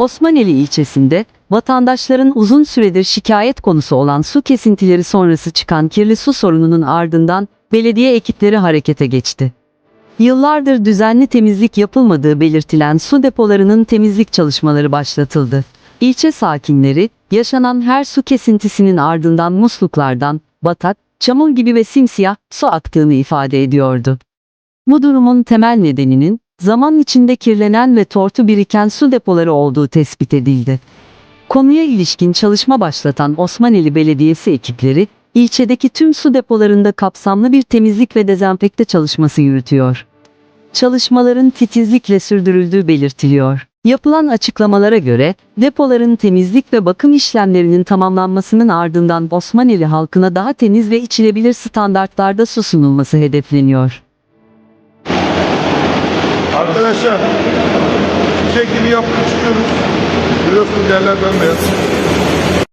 Osmaneli ilçesinde, vatandaşların uzun süredir şikayet konusu olan su kesintileri sonrası çıkan kirli su sorununun ardından belediye ekipleri harekete geçti. Yıllardır düzenli temizlik yapılmadığı belirtilen su depolarının temizlik çalışmaları başlatıldı. İlçe sakinleri, yaşanan her su kesintisinin ardından musluklardan, batak, çamur gibi ve simsiyah su aktığını ifade ediyordu. Bu durumun temel nedeninin, zaman içinde kirlenen ve tortu biriken su depoları olduğu tespit edildi. Konuya ilişkin çalışma başlatan Osmaneli Belediyesi ekipleri, ilçedeki tüm su depolarında kapsamlı bir temizlik ve dezenfekte çalışması yürütüyor. Çalışmaların titizlikle sürdürüldüğü belirtiliyor. Yapılan açıklamalara göre, depoların temizlik ve bakım işlemlerinin tamamlanmasının ardından Osmaneli halkına daha temiz ve içilebilir standartlarda su sunulması hedefleniyor. Arkadaşlar, çekimi yapıp çıkıyoruz. Biliyorsunuz yerler bembeyaz.